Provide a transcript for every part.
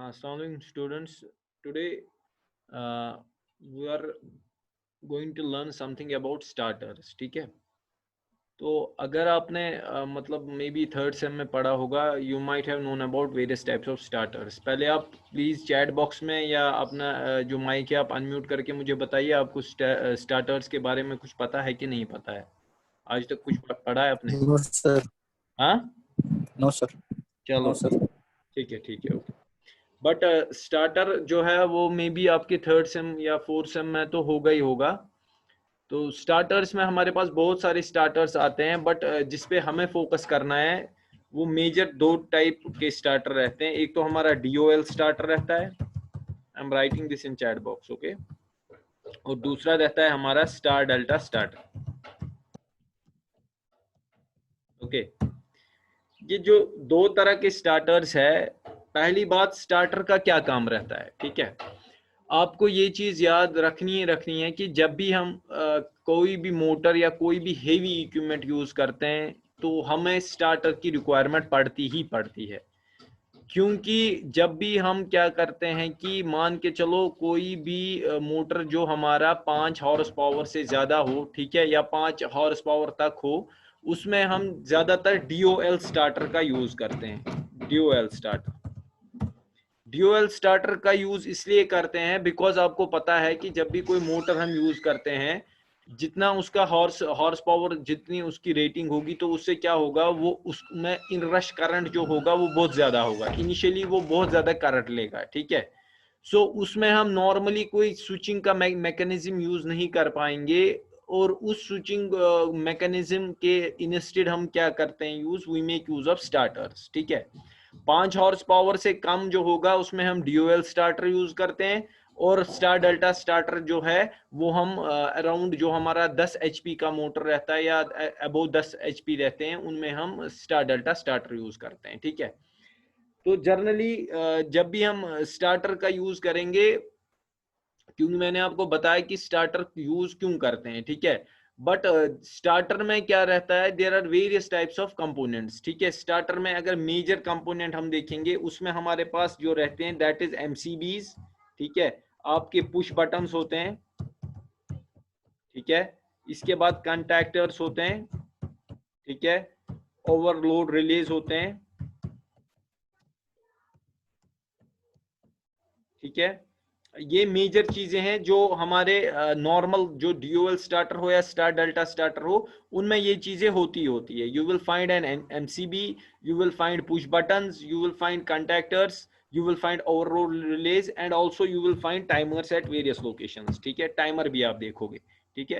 Assalamualaikum students. Today we are going to learn something about starters. ठीक है, तो अगर आपने मतलब मे बी थर्ड सेम में पढ़ा होगा, you might have known about various types of starters. पहले आप प्लीज़ चैट बॉक्स में या अपना जो माइक है आप अनम्यूट करके मुझे बताइए आपको स्टार्टर्स के बारे में कुछ पता है कि नहीं पता है। आज तक कुछ पढ़ा है आपने? No sir. हाँ, नो सर। चलो नो सर। ठीक है ओके। बट स्टार्टर जो है वो मे बी आपके थर्ड सेम या फोर्थ सेम में तो होगा ही होगा। तो स्टार्टर्स में हमारे पास बहुत सारे स्टार्टर्स आते हैं, बट जिस पे हमें फोकस करना है वो मेजर दो टाइप के स्टार्टर रहते हैं। एक तो हमारा DOL स्टार्टर रहता है, I am writing this in chat box, okay. और दूसरा रहता है हमारा स्टार डेल्टा स्टार्टर, ओके। ये जो दो तरह के स्टार्टर्स है, पहली बात स्टार्टर का क्या काम रहता है, ठीक है। आपको ये चीज याद रखनी है कि जब भी हम कोई भी मोटर या कोई भी हेवी इक्विपमेंट यूज करते हैं तो हमें स्टार्टर की रिक्वायरमेंट पड़ती ही पड़ती है। क्योंकि जब भी हम क्या करते हैं कि मान के चलो कोई भी मोटर जो हमारा 5 हॉर्स पावर से ज्यादा हो, ठीक है, या 5 हॉर्स पावर तक हो, उसमें हम ज्यादातर DOL स्टार्टर का यूज करते हैं। ड्यूअल स्टार्टर का यूज इसलिए करते हैं बिकॉज आपको पता है कि जब भी कोई मोटर हम यूज करते हैं, जितना उसका हॉर्स पावर, जितनी उसकी रेटिंग होगी, तो उससे क्या होगा, वो उसमें इन रश करंट जो होगा वो बहुत ज्यादा होगा। इनिशियली वो बहुत ज्यादा करंट लेगा, ठीक है। सो उसमें हम नॉर्मली कोई स्विचिंग का मैकेनिज्म यूज नहीं कर पाएंगे, और उस स्विचिंग मैकेनिज्म के इंस्टेड हम क्या करते हैं use, we make use of starters, ठीक है। 5 हॉर्स पावर से कम जो होगा उसमें हम DOL स्टार्टर यूज करते हैं, और स्टार डेल्टा स्टार्टर जो है वो हम अराउंड जो हमारा 10 HP का मोटर रहता है या अबव 10 HP रहते हैं, उनमें हम स्टार डेल्टा स्टार्टर यूज करते हैं, ठीक है। तो जनरली जब भी हम स्टार्टर का यूज करेंगे, क्योंकि मैंने आपको बताया कि स्टार्टर यूज क्यों करते हैं, ठीक है। बट स्टार्टर में क्या रहता है, there are various types of components, ठीक है। स्टार्टर में अगर मेजर कंपोनेंट हम देखेंगे, उसमें हमारे पास जो रहते हैं दैट इज MCBs, ठीक है। आपके पुश बटन्स होते हैं, ठीक है। इसके बाद कंटैक्टर्स होते हैं, ठीक है। ओवरलोड रिलेज होते हैं, ठीक है। ये मेजर चीजें हैं जो हमारे नॉर्मल जो DOL स्टार्टर हो या स्टार डेल्टा स्टार्टर हो, उनमें ये चीजें होती है। You will find an MCB, you will find push buttons, you will find contactors, you will find overload relays, and also you will find timers at various locations, ठीक है। Timer भी आप देखोगे, ठीक है।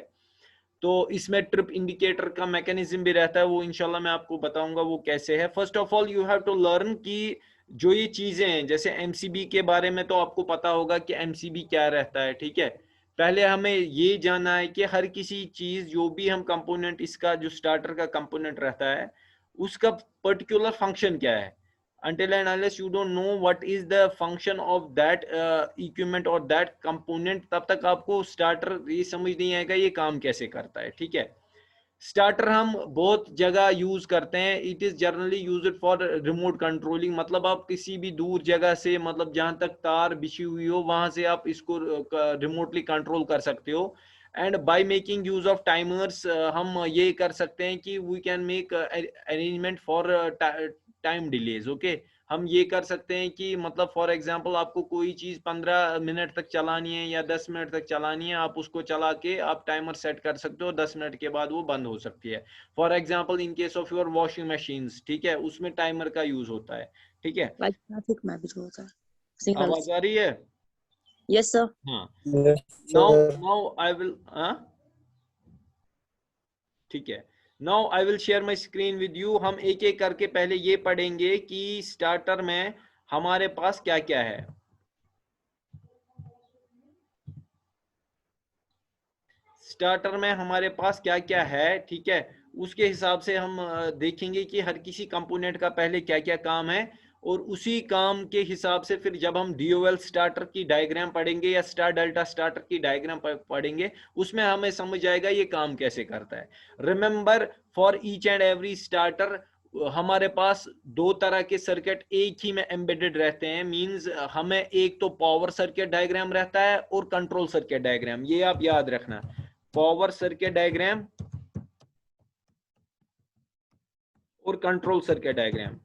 तो इसमें ट्रिप इंडिकेटर का मैकेनिज्म भी रहता है, वो इंशाल्लाह मैं आपको बताऊंगा वो कैसे है। First of all you have to learn कि जो ये चीजें हैं, जैसे MCB के बारे में तो आपको पता होगा कि MCB क्या रहता है, ठीक है। पहले हमें ये जानना है कि हर किसी चीज जो भी हम कंपोनेंट, इसका जो स्टार्टर का कंपोनेंट रहता है, उसका पर्टिकुलर फंक्शन क्या है। Until and unless you don't know what is the function of that equipment or that component, तब तक आपको स्टार्टर ये समझ नहीं आएगा ये काम कैसे करता है, ठीक है। स्टार्टर हम बहुत जगह यूज करते हैं। It is generally used for remote controlling, मतलब आप किसी भी दूर जगह से, मतलब जहां तक तार बिछी हुई हो वहां से आप इसको रिमोटली कंट्रोल कर सकते हो। And by making use of timers हम ये कर सकते हैं कि we can make arrangement for time delays, okay. हम ये कर सकते हैं कि मतलब फॉर एग्जांपल आपको कोई चीज 15 मिनट तक चलानी है या 10 मिनट तक चलानी है, आप उसको चला के आप टाइमर सेट कर सकते हो, 10 मिनट के बाद वो बंद हो सकती है। For example in case of your washing machines, ठीक है, उसमें टाइमर का यूज होता है, ठीक है। ट्रैफिक में भी होता है सिग्नल। आवाज आ रही है? Yes sir. हाँ, Yes, नाउ आई विल, ठीक है, now I will share my screen with you. हम एक एक करके पहले ये पढ़ेंगे कि स्टार्टर में हमारे पास क्या क्या है। स्टार्टर में हमारे पास क्या क्या है, ठीक है। उसके हिसाब से हम देखेंगे कि हर किसी कंपोनेंट का पहले क्या क्या काम है, और उसी काम के हिसाब से फिर जब हम DOL स्टार्टर की डायग्राम पढ़ेंगे या स्टार डेल्टा स्टार्टर की डायग्राम पढ़ेंगे, उसमें हमें समझ आएगा ये काम कैसे करता है। Remember, for each and every starter हमारे पास दो तरह के सर्किट एक ही में एम्बेडेड रहते हैं, मींस हमें एक तो पावर सर्किट डायग्राम रहता है और कंट्रोल सर्किट डायग्राम, ये आप याद रखना, पावर सर्किट डायग्राम और कंट्रोल सर्किट डायग्राम।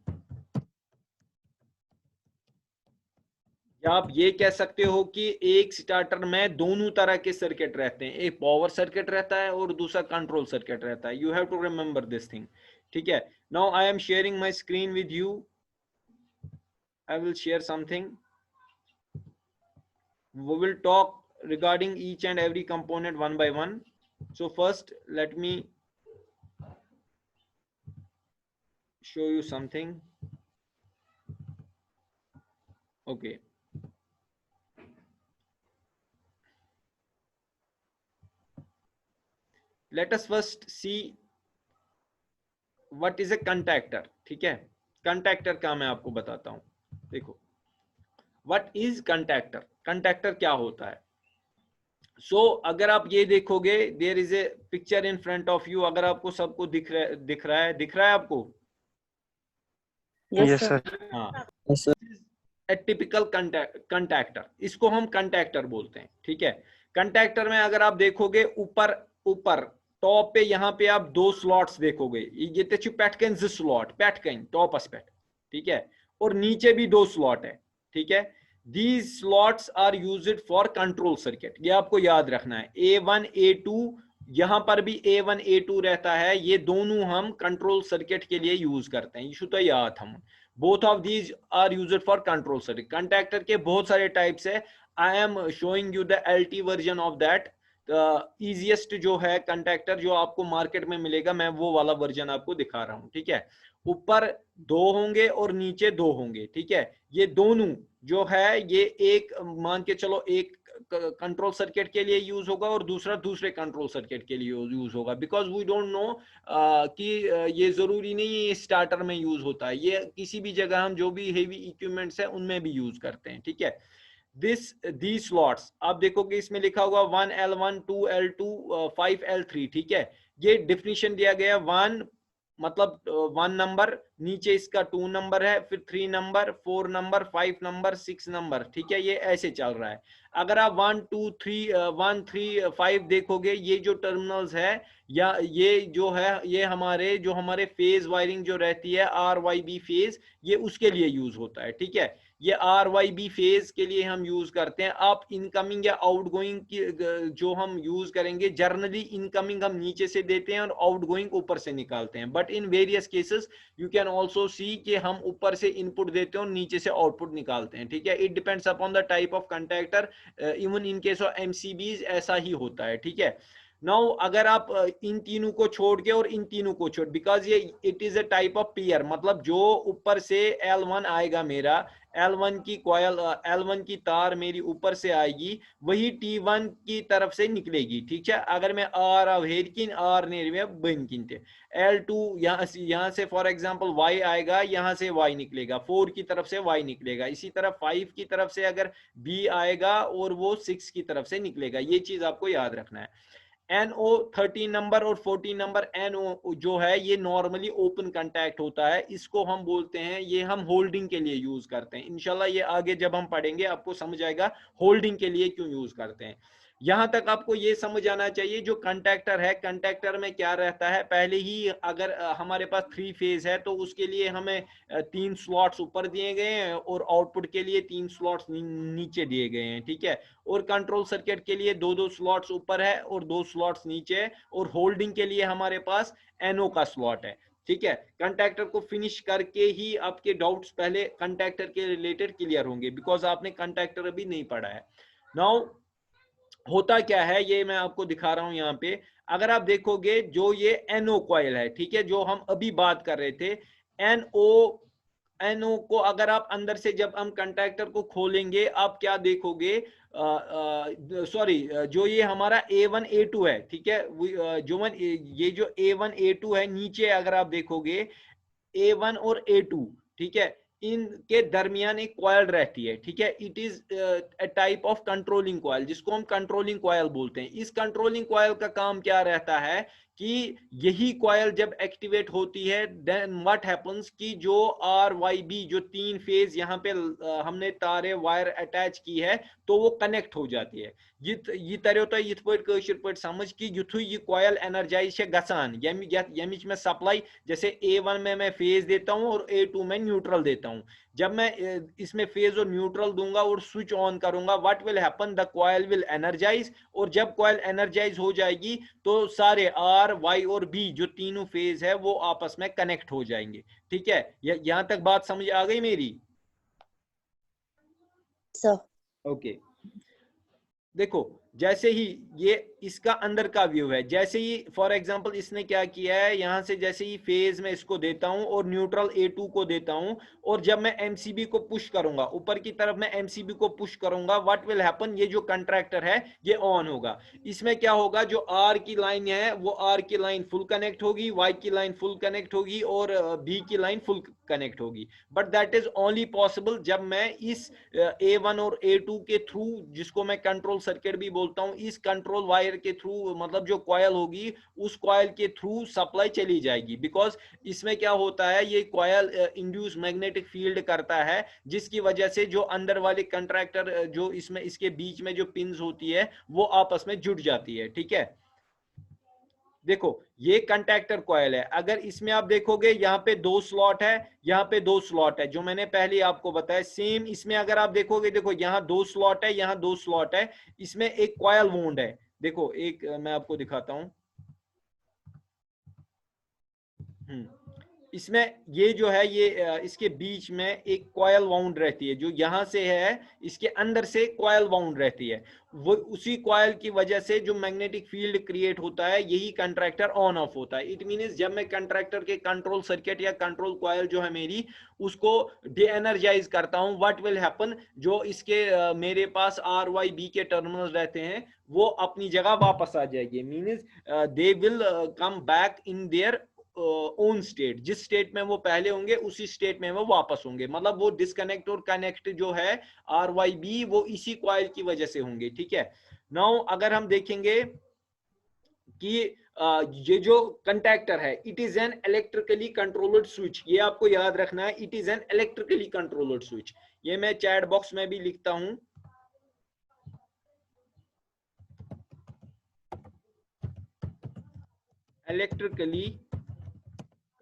या आप ये कह सकते हो कि एक स्टार्टर में दोनों तरह के सर्किट रहते हैं, एक पावर सर्किट रहता है और दूसरा कंट्रोल सर्किट रहता है। You have to remember this thing, ठीक है। Now I am sharing my screen with you, I will share something, we will talk regarding each and every component one by one. So first let me show you something. Okay, let us first see what is a contactor, ठीक है। कंटैक्टर का मैं आपको बताता हूं, देखो what is contactor, कंटैक्टर क्या होता है। अगर आप ये देखोगे, there is a picture in front of you, अगर आपको सबको दिख रहा है आपको? Yes, sir. हाँ, Yes, sir. टिपिकल कंटैक्टर, इसको हम कंटैक्टर बोलते हैं, ठीक है। कंटैक्टर में अगर आप देखोगे ऊपर ऊपर टॉप पे, यहाँ पे आप दो स्लॉट्स देखोगे, ये पैटकन स्लॉट, पैटकन टॉप एस्पेक्ट, ठीक है, और नीचे भी दो स्लॉट है, ठीक है। These slots are used for control circuit, ये आपको याद रखना है। A1 A2, यहां पर भी A1 A2 रहता है, ये दोनों हम कंट्रोल सर्किट के लिए यूज करते हैं, इशू तो याद हम, both of these are used for control circuit। कंटैक्टर के बहुत सारे टाइप्स है, I am showing you the LT version of that. Easiest जो है कंटैक्टर जो आपको मार्केट में मिलेगा, मैं वो वाला वर्जन आपको दिखा रहा हूं, ठीक है। ऊपर दो होंगे और नीचे दो होंगे, ठीक है। ये दोनों जो है, ये एक मान के चलो एक कंट्रोल सर्किट के लिए यूज होगा और दूसरा दूसरे कंट्रोल सर्किट के लिए यूज होगा, बिकॉज वी डोंट नो कि ये जरूरी नहीं है ये स्टार्टर में यूज होता है, ये किसी भी जगह हम जो भी हेवी इक्विपमेंट्स है उनमें भी यूज करते हैं, ठीक है। दी स्लॉट्स आप देखोगे, इसमें लिखा होगा 1L1 2L2 5L3, ठीक है। ये डिफिनीशन दिया गया, 1 मतलब 1 नंबर, नीचे इसका 2 नंबर है, फिर 3 नंबर, 4 नंबर, 5 नंबर, 6 नंबर, ठीक है, ये ऐसे चल रहा है। अगर आप 1 2 3 1 3 5 देखोगे, ये जो टर्मिनल्स है या ये जो है, ये हमारे फेज वायरिंग जो रहती है RYB फेज, ये उसके लिए यूज होता है, ठीक है। ये RYB फेज के लिए हम यूज करते हैं। आप इनकमिंग या आउटगोइंग की जो हम यूज करेंगे, जर्नली इनकमिंग हम नीचे से देते हैं और आउटगोइंग ऊपर से निकालते हैं, but in various cases you can also see कि हम ऊपर से इनपुट देते हैं और नीचे से आउटपुट निकालते हैं, ठीक है। It depends upon the type of contactor, even in case of MCBs ऐसा ही होता है, ठीक है। नाउ अगर आप इन तीनों को छोड़ के और इन तीनों को छोड़, बिकॉज ये it is a type of pair, मतलब जो ऊपर से L1 आएगा मेरा, L1 की कॉयल, L1 की तार मेरी ऊपर से आएगी, वही T1 की तरफ से निकलेगी, ठीक है। अगर मैं आर अवेरकिन आर नेर में बनकिन थे, L2 यहाँ से फॉर एग्जांपल Y आएगा, यहाँ से Y निकलेगा, 4 की तरफ से Y निकलेगा, इसी तरह 5 की तरफ से अगर B आएगा और वो 6 की तरफ से निकलेगा, ये चीज आपको याद रखना है। NO 13 नंबर और 14 नंबर NO जो है, ये नॉर्मली ओपन कांटेक्ट होता है, इसको हम बोलते हैं, ये हम होल्डिंग के लिए यूज करते हैं। इंशाल्लाह ये आगे जब हम पढ़ेंगे आपको समझ आएगा होल्डिंग के लिए क्यों यूज करते हैं। यहां तक आपको ये समझ आना चाहिए, जो कंटैक्टर है, कंटैक्टर में क्या रहता है, पहले ही अगर हमारे पास 3 फेज है तो उसके लिए हमें 3 स्लॉट्स ऊपर दिए गए हैं और आउटपुट के लिए 3 स्लॉट्स नीचे दिए गए हैं, ठीक है। और कंट्रोल सर्किट के लिए 2 स्लॉट्स ऊपर है और 2 स्लॉट्स नीचे है, और होल्डिंग के लिए हमारे पास NO का स्लॉट है, ठीक है। कंटैक्टर को फिनिश करके ही आपके डाउट्स पहले कंटैक्टर के रिलेटेड क्लियर होंगे, बिकॉज आपने कंटैक्टर अभी नहीं पढ़ा है। नाउ होता क्या है, ये मैं आपको दिखा रहा हूं यहाँ पे। अगर आप देखोगे, जो ये NO कॉइल है, ठीक है, जो हम अभी बात कर रहे थे, NO को अगर आप अंदर से, जब हम कंटैक्टर को खोलेंगे, आप क्या देखोगे, सॉरी, जो ये हमारा A1 A2 है, ठीक है, ये जो A1 A2 है, नीचे अगर आप देखोगे A1 और A2, ठीक है, इनके दरमियान एक कॉइल रहती है, ठीक है। It is a type of controlling coil, जिसको हम कंट्रोलिंग कॉइल बोलते हैं। इस कंट्रोलिंग कॉइल का काम क्या रहता है कि यही कॉयल जब एक्टिवेट होती है देन व्हाट हैपन्स कि जो आर वाई बी जो 3 फेज यहाँ पे हमने तारे वायर अटैच की है तो वो कनेक्ट हो जाती है। ये तरियो तो यिथ पॉइंट कशिर पॉइंट समझ कि युथु ये कॉयल एनर्जाइज है गसान यमिच में सप्लाई जैसे A1 में मैं फेज देता हूं और A2 में न्यूट्रल देता हूं। जब मैं इसमें फेज और न्यूट्रल दूंगा और स्विच ऑन करूंगा what will happen the coil will energise, और जब कॉयल एनर्जाइज हो जाएगी तो सारे आर वाई और बी जो तीनों फेज है वो आपस में कनेक्ट हो जाएंगे। ठीक है, यहां तक बात समझ आ गई मेरी? सर ओके देखो जैसे ही ये इसका अंदर का व्यू है, जैसे ही फॉर एग्जांपल इसने क्या किया है यहां से जैसे ही फेज में इसको देता हूं और न्यूट्रल A2 को देता हूं और जब मैं एमसीबी को पुश करूंगा ऊपर की तरफ मैं एमसीबी को पुश करूंगा व्हाट विल हैपन ये जो कंट्रैक्टर है ये ऑन होगा। इसमें क्या होगा जो आर की लाइन है वो आर की लाइन फुल कनेक्ट होगी, वाई की लाइन फुल कनेक्ट होगी और बी की लाइन फुल कनेक्ट होगी। But that is only possible जब मैं इस A1 और A2 के थ्रू जिसको मैं कंट्रोल सर्किट भी बोलता हूं इस कंट्रोल वायर के थ्रू मतलब जो कॉयल होगी उस कॉयल के थ्रू सप्लाई चली जाएगी। बिकॉज इसमें क्या होता है ये कॉयल इंड्यूस मैग्नेटिक फील्ड करता है जिसकी वजह से जो अंदर वाले कंट्रैक्टर जो इसमें इसके बीच में जो पिंस होती है वो आपस में जुड़ जाती है। ठीक है, देखो ये कंटैक्टर कॉयल है, अगर इसमें आप देखोगे यहाँ पे 2 स्लॉट है यहाँ पे 2 स्लॉट है जो मैंने पहले आपको बताया। सेम इसमें अगर आप देखोगे देखो यहाँ 2 स्लॉट है यहाँ 2 स्लॉट है, इसमें एक कॉयल वोंड है। देखो एक मैं आपको दिखाता हूं। इसमें ये जो है ये इसके बीच में एक कॉयल वाउंड रहती है जो यहां से है इसके अंदर से कॉयल वाउंड रहती है। वो उसी कॉयल की वजह से जो मैग्नेटिक फील्ड क्रिएट होता है यही कंट्रैक्टर ऑन ऑफ होता है। इट मींस जब मैं कंट्रैक्टर के कंट्रोल सर्किट या कंट्रोल कॉयल जो है मेरी उसको डे एनर्जाइज करता हूं व्हाट विल हैपन जो इसके मेरे पास आर वाई बी के टर्मिनल रहते हैं वो अपनी जगह वापस आ जाएगी। Means they will come back in their own state, जिस स्टेट में वो पहले होंगे उसी स्टेट में वो वापस होंगे। मतलब वो डिस्कनेक्ट और कनेक्ट जो है आर वाई बी वो इसी कॉइल की वजह से होंगे। ठीक है, नाउ अगर हम देखेंगे कि ये जो कंटैक्टर है it is an electrically controlled switch, ये आपको याद रखना है it is an electrically controlled switch. ये मैं चैट बॉक्स में भी लिखता हूं, इलेक्ट्रिकली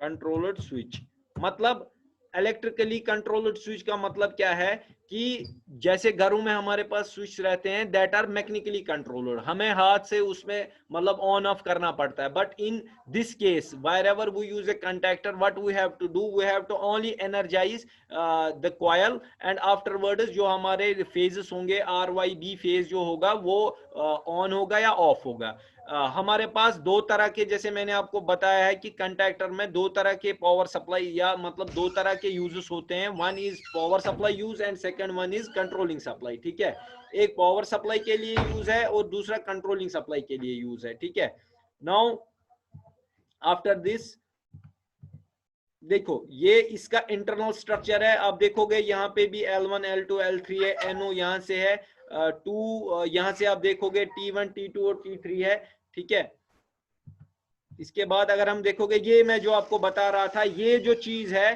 कंट्रोल्ड स्विच। मतलब इलेक्ट्रिकली कंट्रोल्ड स्विच का मतलब क्या है कि जैसे घरों में हमारे पास स्विच रहते हैं दैट आर मैकेनिकली कंट्रोल्ड, हमें हाथ से उसमें मतलब ऑन ऑफ करना पड़ता है। But in this case wherever we use a contactor what we have to do we have to only energise the coil and afterwards जो हमारे फेजेस होंगे आर वाई बी फेज जो होगा वो on होगा या ऑफ होगा। हमारे पास दो तरह के जैसे मैंने आपको बताया है कि कंटैक्टर में दो तरह के पावर सप्लाई या मतलब दो तरह के यूजेस होते हैं, one is power supply use and second one is controlling supply. ठीक है, एक पावर सप्लाई के लिए यूज है और दूसरा कंट्रोलिंग सप्लाई के लिए यूज है। ठीक है, नाउ आफ्टर दिस देखो ये इसका इंटरनल स्ट्रक्चर है। आप देखोगे यहाँ पे भी L1 L2 L3 है, NO यहाँ से है 2 यहाँ से आप देखोगे T1 T2 और T3 है। ठीक है, इसके बाद अगर हम देखोगे ये मैं जो आपको बता रहा था ये जो चीज है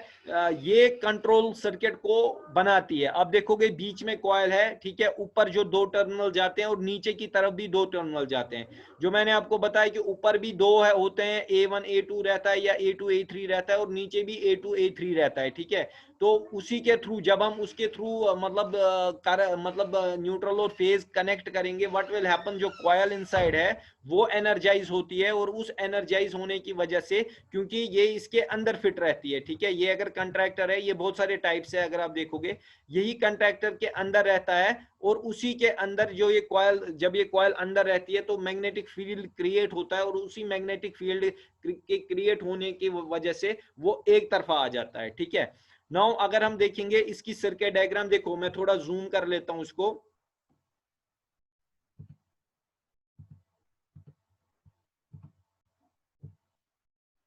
ये कंट्रोल सर्किट को बनाती है। अब देखोगे बीच में कॉइल है, ठीक है, ऊपर जो दो टर्मिनल जाते हैं और नीचे की तरफ भी दो टर्मिनल जाते हैं। जो मैंने आपको बताया कि ऊपर भी दो है होते हैं, A1 A2 रहता है या A2 A3 रहता है और नीचे भी A2 A3 रहता है। ठीक है, तो उसी के थ्रू जब हम उसके थ्रू मतलब न्यूट्रल और फेज कनेक्ट करेंगे व्हाट विल हैपन जो कॉइल इनसाइड है वो एनर्जाइज होती है और उस एनर्जाइज होने की वजह से क्योंकि ये इसके अंदर फिट रहती है। ठीक है, ये अगर कंट्रैक्टर है ये बहुत सारे टाइप्स है अगर आप देखोगे यही कंट्रैक्टर के अंदर रहता है और उसी के अंदर जो ये कॉइल जब ये कॉइल अंदर रहती है तो मैग्नेटिक फील्ड क्रिएट होता है और उसी मैग्नेटिक फील्ड के क्रिएट होने की वजह से वो एक तरफा आ जाता है। ठीक है, नाउ अगर हम देखेंगे इसकी सर्किट डायग्राम, देखो मैं थोड़ा जूम कर लेता हूं इसको।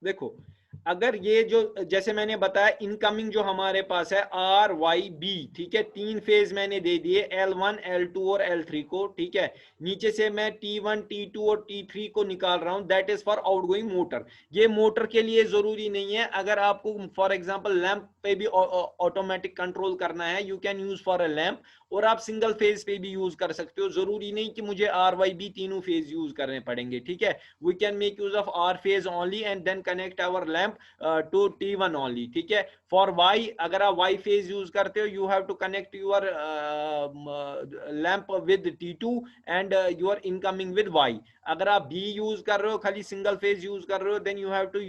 देखो अगर ये जो जैसे मैंने बताया इनकमिंग जो हमारे पास है आर वाई बी, ठीक है, 3 फेज मैंने दे दिए L1 L2 और L3 को, ठीक है। नीचे से मैं T1 T2 और T3 को निकाल रहा हूं, that is for outgoing motor. ये मोटर के लिए जरूरी नहीं है, अगर आपको फॉर एग्जांपल लैंप पे भी ऑटोमेटिक कंट्रोल करना है, you can use for a lamp, और आप सिंगल फेज पे भी यूज कर सकते हो, जरूरी नहीं कि मुझे आर वाई बी तीनों फेज यूज करने पड़ेंगे, ठीक है। We can make use of R phase only and then connect our lamp to T1 only, ठीक है। फॉर वाई, अगर आप वाई फेज यूज करते हो, you have to connect your lamp with T2 and your incoming with Y. अगर आप B use कर रहे हो, खाली सिंगल फेज यूज कर रहे हो, then you have to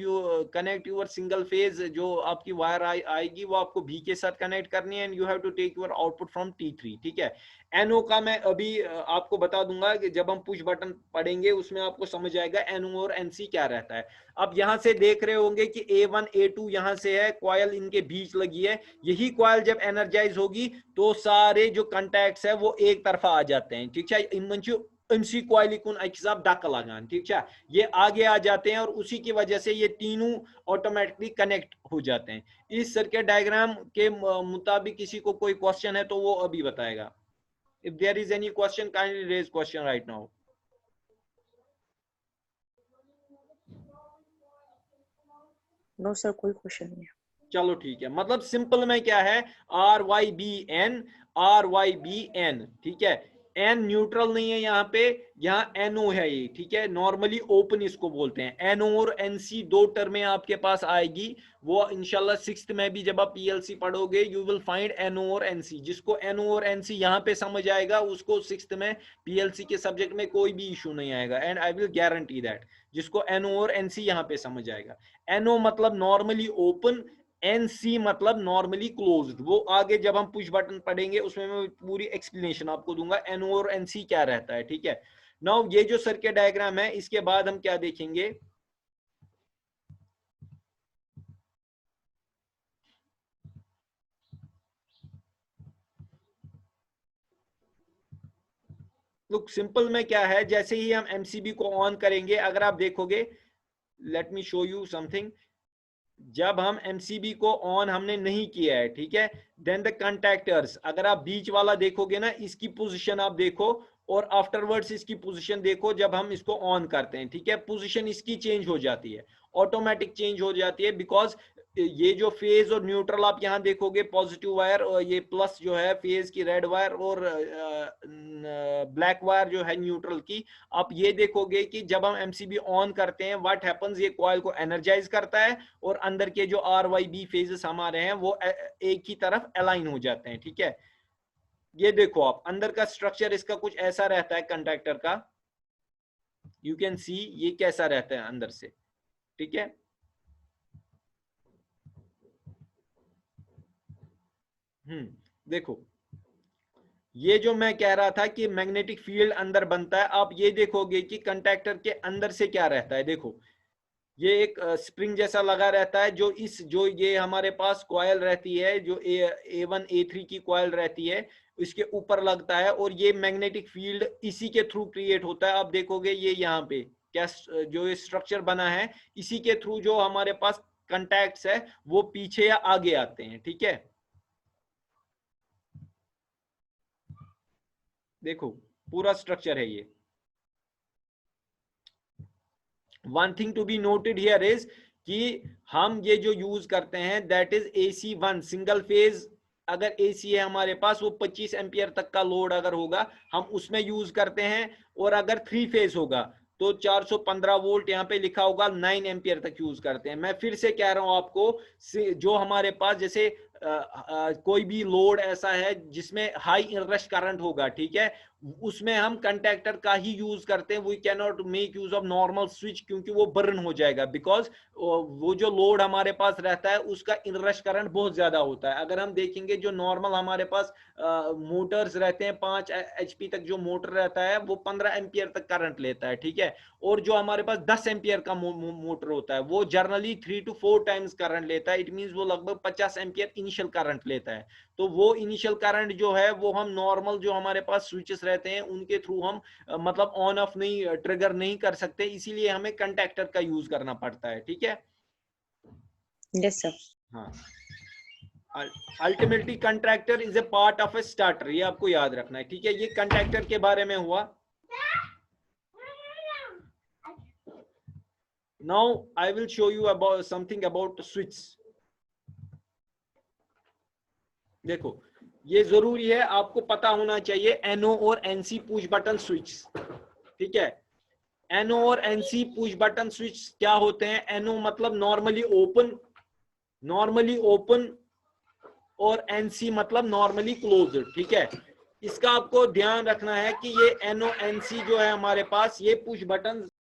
connect your single phase, जो आपकी वायर आएगी वो आपको बी के साथ कनेक्ट करनी है, and you have to take your output from T3, ठीक है। एनओ का मैं अभी आपको बता दूंगा कि जब हम पुश बटन पढ़ेंगे उसमें आपको समझ आएगा एनओ और एनसी क्या रहता है। अब यहां से देख रहे होंगे कि A1 A2 यहां से है, कॉयल इनके बीच लगी है, यही कॉयल जब एनर्जाइज होगी तो सारे जो कॉन्टैक्ट्स है वो एक तरफा आ जाते हैं, ठीक है। इनसी कॉयल कुन अकसाब डक लगान, ठीक है, ये आगे आ जाते हैं और उसी की वजह से ये तीनों ऑटोमेटिकली कनेक्ट हो जाते हैं। इस सर्किट डायग्राम के मुताबिक किसी को कोई क्वेश्चन है तो वो अभी बताएगा। If there is any question, kindly raise question right now. No sir, कोई क्वेश्चन नहीं है। चलो ठीक है, मतलब सिंपल में क्या है, RYBN, ठीक है। एन न्यूट्रल नहीं है यहाँ पे, यहाँ एनओ है ये, ठीक है। नॉर्मली ओपन इसको बोलते हैं। एनओ और एनसी दो टर्में आपके पास आएगी, वो इंशाल्लाह 6th में भी जब आप पीएलसी पढ़ोगे यू विल फाइंड एनओ और एनसी। जिसको एनओ और एनसी यहाँ पे समझ आएगा उसको 6th में पीएलसी के सब्जेक्ट में कोई भी इशू नहीं आएगा, and I will guarantee that. जिसको एनओ और एनसी यहाँ पे समझ आएगा, एनओ मतलब नॉर्मली ओपन, एनसी मतलब नॉर्मली क्लोज्ड। वो आगे जब हम पुश बटन पढ़ेंगे उसमें मैं पूरी एक्सप्लेनेशन आपको दूंगा एनओ और एनसी क्या रहता है, ठीक है। नाउ ये जो सर्किट डायग्राम है, इसके बाद हम क्या देखेंगे, लुक सिंपल में क्या है, जैसे ही हम एमसीबी को ऑन करेंगे, अगर आप देखोगे, let me show you something. जब हम एमसीबी को ऑन हमने नहीं किया है, ठीक है, देन द कंटैक्टर्स, अगर आप बीच वाला देखोगे ना, इसकी पोजीशन आप देखो और आफ्टरवर्ड्स इसकी पोजीशन देखो जब हम इसको ऑन करते हैं, ठीक है। पोजीशन इसकी चेंज हो जाती है, ऑटोमेटिक चेंज हो जाती है, बिकॉज ये जो फेज और न्यूट्रल आप यहां देखोगे, पॉजिटिव वायर और ये प्लस जो है फेज की रेड वायर, और ब्लैक वायर जो है न्यूट्रल की, आप ये देखोगे कि जब हम एमसीबी ऑन करते हैं व्हाट हैपेंस, ये कॉइल को एनर्जाइज करता है और अंदर के जो आर वाई बी फेजेस हमारे हैं वो एक ही तरफ अलाइन हो जाते हैं, ठीक है। ये देखो आप, अंदर का स्ट्रक्चर इसका कुछ ऐसा रहता है कंडक्टर का, यू कैन सी ये कैसा रहता है अंदर से, ठीक है। देखो, ये जो मैं कह रहा था कि मैग्नेटिक फील्ड अंदर बनता है, आप ये देखोगे कि कंडक्टर के अंदर से क्या रहता है। देखो, ये एक स्प्रिंग जैसा लगा रहता है, जो ये हमारे पास कॉयल रहती है, जो A1 A3 की कॉयल रहती है, इसके ऊपर लगता है, और ये मैग्नेटिक फील्ड इसी के थ्रू क्रिएट होता है। आप देखोगे ये यहाँ पे क्या जो ये स्ट्रक्चर बना है, इसी के थ्रू जो हमारे पास कंटैक्ट्स है वो पीछे या आगे आते हैं, ठीक है। देखो पूरा स्ट्रक्चर है ये। One thing to be noted here is कि हम ये जो यूज करते हैं that is AC1 single phase. अगर AC है हमारे पास, वो 25 एम्पियर तक का लोड अगर होगा हम उसमें यूज करते हैं, और अगर 3 फेज होगा तो 415 वोल्ट यहाँ पे लिखा होगा 9 एम्पियर तक यूज करते हैं। मैं फिर से कह रहा हूं आपको, जो हमारे पास जैसे कोई भी लोड ऐसा है जिसमें हाई इनरश करंट होगा, ठीक है, उसमें हम कंटैक्टर का ही यूज करते हैं। We can not make use of normal switch, क्योंकि वो बर्न हो जाएगा, बिकॉज वो जो लोड हमारे पास रहता है उसका इनरश करंट बहुत ज्यादा होता है। अगर हम देखेंगे जो नॉर्मल हमारे पास मोटर्स रहते हैं, 5 HP तक जो मोटर रहता है वो 15 एम्पियर तक करंट लेता है, ठीक है। और जो हमारे पास 10 एम्पियर का मोटर होता है वो जनरली 3 to 4 टाइम्स करंट लेता है। इट मींस वो लगभग 50 एम्पियर इनिशियल करंट लेता है। तो वो इनिशियल करंट जो है वो हम नॉर्मल जो हमारे पास स्विचेस रहते हैं उनके थ्रू हम मतलब ऑन ऑफ नहीं, ट्रिगर नहीं कर सकते, इसीलिए हमें कंटैक्टर का यूज करना पड़ता है, ठीक है। Yes, sir. हाँ, ultimately contractor is a part of A starter, ये आपको याद रखना है, ठीक है। ये कंट्रैक्टर के बारे में हुआ। Now I will show you about something about switch. देखो, ये जरूरी है, आपको पता होना चाहिए एनओ और एनसी पुश बटन स्विच, ठीक है। एनओ और एनसी पुश बटन स्विच क्या होते हैं? एनओ मतलब नॉर्मली ओपन और एनसी मतलब नॉर्मली क्लोज्ड, ठीक है। इसका आपको ध्यान रखना है कि ये एनओ एनसी जो है हमारे पास, ये पुश बटन